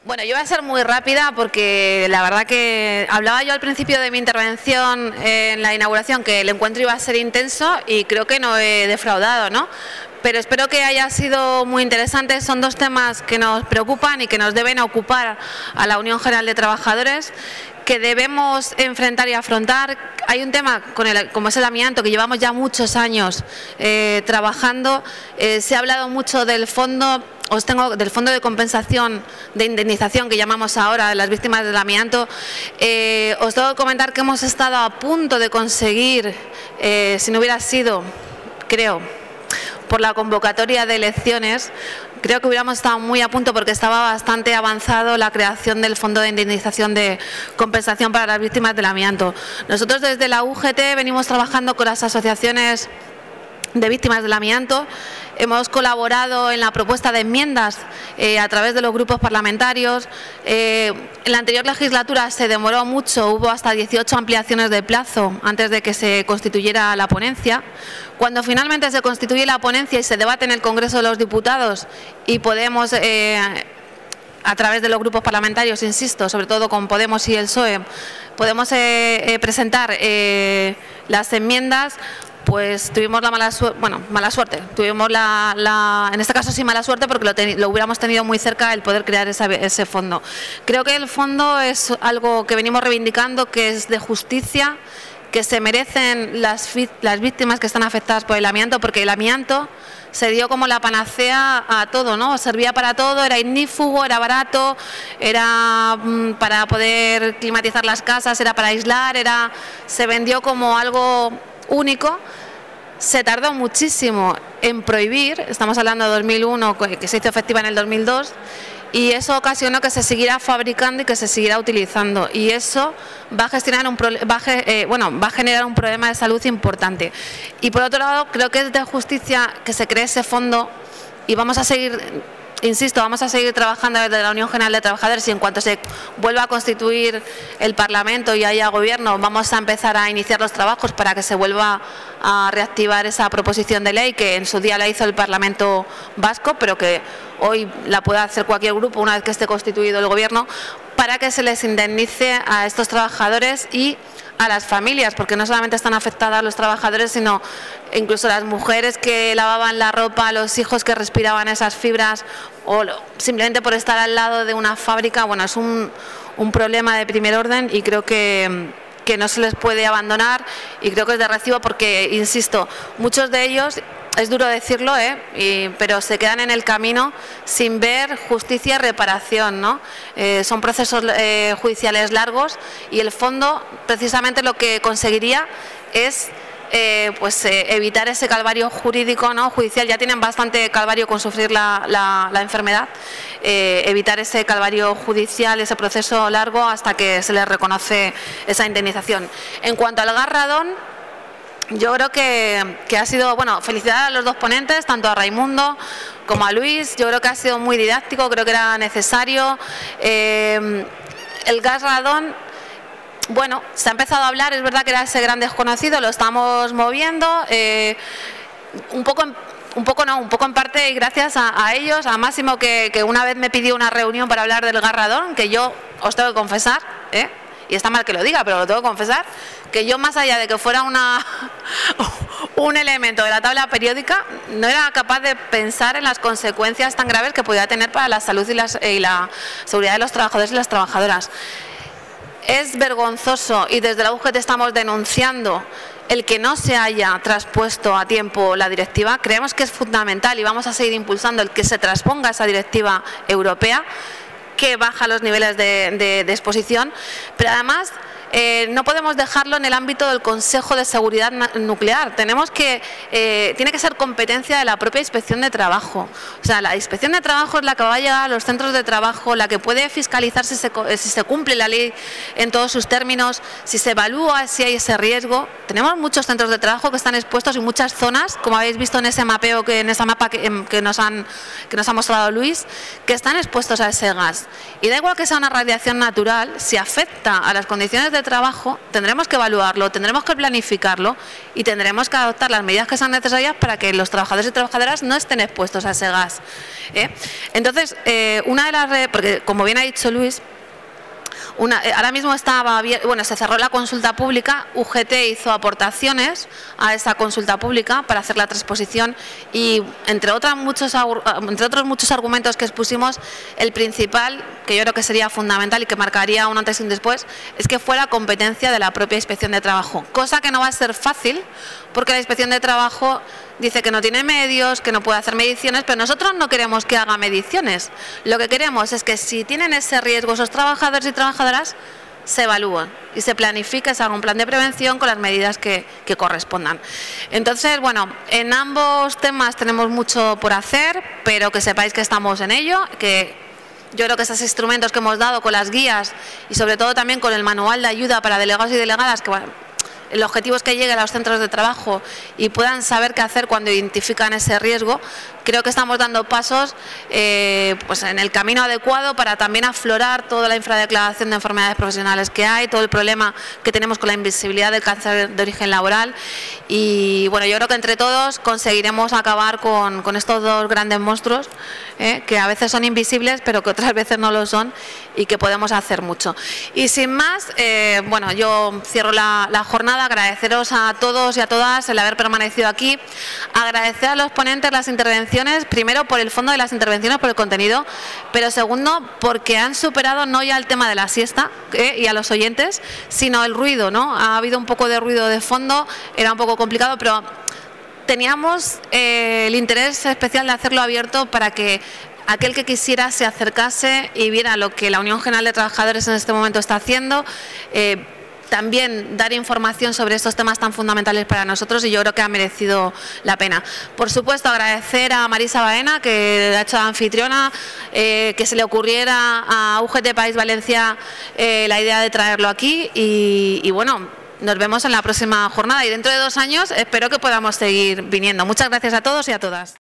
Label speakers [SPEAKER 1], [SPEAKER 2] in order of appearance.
[SPEAKER 1] Bueno, yo voy a ser muy rápida porque la verdad que hablaba yo al principio de mi intervención en la inauguración que el encuentro iba a ser intenso y creo que no he defraudado, ¿no? Pero espero que haya sido muy interesante. Son dos temas que nos preocupan y que nos deben ocupar a la Unión General de Trabajadores, que debemos enfrentar y afrontar. Hay un tema como es el amianto, que llevamos ya muchos años trabajando. Se ha hablado mucho del fondo. Del fondo de compensación, de indemnización que llamamos ahora de las víctimas del amianto. Os tengo que comentar que hemos estado a punto de conseguir, si no hubiera sido, creo, por la convocatoria de elecciones, creo que hubiéramos estado muy a punto porque estaba bastante avanzado la creación del fondo de indemnización de compensación para las víctimas del amianto. Nosotros desde la UGT venimos trabajando con las asociaciones de víctimas del amianto. Hemos colaborado en la propuesta de enmiendas a través de los grupos parlamentarios. En la anterior legislatura se demoró mucho, hubo hasta 18 ampliaciones de plazo antes de que se constituyera la ponencia. Cuando finalmente se constituye la ponencia y se debate en el Congreso de los Diputados y podemos, a través de los grupos parlamentarios, insisto, sobre todo con Podemos y el PSOE, podemos presentar las enmiendas, pues tuvimos la mala suerte, tuvimos en este caso sí mala suerte porque lo hubiéramos tenido muy cerca el poder crear ese fondo. Creo que el fondo es algo que venimos reivindicando, que es de justicia, que se merecen las víctimas que están afectadas por el amianto, porque el amianto se dio como la panacea a todo, ¿no? Servía para todo, era ignífugo, era barato, era para poder climatizar las casas, era para aislar, se vendió como algo único. Se tardó muchísimo en prohibir, estamos hablando de 2001, que se hizo efectiva en el 2002, y eso ocasionó que se siguiera fabricando y que se siguiera utilizando, y eso va a generar un problema de salud importante. Y por otro lado, creo que es de justicia que se cree ese fondo, y vamos a seguir, insisto, vamos a seguir trabajando desde la Unión General de Trabajadores, y en cuanto se vuelva a constituir el Parlamento y haya gobierno, vamos a empezar a iniciar los trabajos para que se vuelva a reactivar esa proposición de ley que en su día la hizo el Parlamento Vasco, pero que hoy la puede hacer cualquier grupo una vez que esté constituido el gobierno, para que se les indemnice a estos trabajadores y a las familias, porque no solamente están afectadas los trabajadores, sino incluso las mujeres que lavaban la ropa, los hijos que respiraban esas fibras, o simplemente por estar al lado de una fábrica. Bueno, es un problema de primer orden, y creo que no se les puede abandonar, y creo que es de recibo porque, insisto, muchos de ellos, es duro decirlo, pero se quedan en el camino sin ver justicia y reparación, ¿no? Son procesos judiciales largos, y el fondo precisamente lo que conseguiría es evitar ese calvario jurídico, ¿no? Judicial. Ya tienen bastante calvario con sufrir la enfermedad, evitar ese calvario judicial, ese proceso largo hasta que se les reconoce esa indemnización. En cuanto al gas radón, yo creo que ha sido, felicidades a los dos ponentes, tanto a Raimundo como a Luis. Yo creo que ha sido muy didáctico, creo que era necesario. El gas radón, se ha empezado a hablar, es verdad que era ese gran desconocido, lo estamos moviendo, un poco en parte y gracias a ellos, a Máximo, que una vez me pidió una reunión para hablar del gas radón, que yo os tengo que confesar, y está mal que lo diga, pero lo tengo que confesar, que yo, más allá de que fuera un elemento de la tabla periódica, no era capaz de pensar en las consecuencias tan graves que podía tener para la salud y la seguridad de los trabajadores y las trabajadoras. Es vergonzoso, y desde la UGT estamos denunciando el que no se haya traspuesto a tiempo la directiva. Creemos que es fundamental y vamos a seguir impulsando el que se transponga esa directiva europea, que baja los niveles de exposición, pero además no podemos dejarlo en el ámbito del Consejo de Seguridad Nuclear. Tiene que ser competencia de la propia Inspección de Trabajo. O sea, la Inspección de Trabajo es la que va a llegar a los centros de trabajo, la que puede fiscalizar si se cumple la ley en todos sus términos, si se evalúa si hay ese riesgo. Tenemos muchos centros de trabajo que están expuestos, y muchas zonas, como habéis visto en ese mapeo, en esa mapa que nos ha mostrado Luis, que están expuestos a ese gas. Y da igual que sea una radiación natural, si afecta a las condiciones de trabajo tendremos que evaluarlo, tendremos que planificarlo y tendremos que adoptar las medidas que sean necesarias para que los trabajadores y trabajadoras no estén expuestos a ese gas. Entonces, porque como bien ha dicho Luis, ahora mismo se cerró la consulta pública, UGT hizo aportaciones a esa consulta pública para hacer la transposición y entre otros muchos argumentos que expusimos, el principal, que yo creo que sería fundamental y que marcaría un antes y un después, es que fuera competencia de la propia Inspección de Trabajo, cosa que no va a ser fácil porque la Inspección de Trabajo dice que no tiene medios, que no puede hacer mediciones, pero nosotros no queremos que haga mediciones. Lo que queremos es que si tienen ese riesgo esos trabajadores y trabajadoras, se evalúen y se planifique, se haga un plan de prevención con las medidas que correspondan. Entonces, bueno, en ambos temas tenemos mucho por hacer, pero que sepáis que estamos en ello, que yo creo que esos instrumentos que hemos dado con las guías y sobre todo también con el manual de ayuda para delegados y delegadas, que bueno, el objetivo es que lleguen a los centros de trabajo y puedan saber qué hacer cuando identifican ese riesgo. Creo que estamos dando pasos pues en el camino adecuado para también aflorar toda la infradeclaración de enfermedades profesionales que hay, todo el problema que tenemos con la invisibilidad del cáncer de origen laboral y bueno, yo creo que entre todos conseguiremos acabar con estos dos grandes monstruos que a veces son invisibles pero que otras veces no lo son y que podemos hacer mucho. Y sin más, bueno, yo cierro la jornada, agradeceros a todos y a todas el haber permanecido aquí, agradecer a los ponentes las intervenciones, primero por el fondo de las intervenciones, por el contenido, pero segundo porque han superado no ya el tema de la siesta y a los oyentes, sino el ruido, ¿no? Ha habido un poco de ruido de fondo, era un poco complicado, pero teníamos el interés especial de hacerlo abierto para que aquel que quisiera se acercase y viera lo que la Unión General de Trabajadores en este momento está haciendo, también dar información sobre estos temas tan fundamentales para nosotros y yo creo que ha merecido la pena. Por supuesto, agradecer a Marisa Baena, que ha hecho de anfitriona, que se le ocurriera a UGT País Valencia la idea de traerlo aquí y bueno, nos vemos en la próxima jornada y dentro de 2 años espero que podamos seguir viniendo. Muchas gracias a todos y a todas.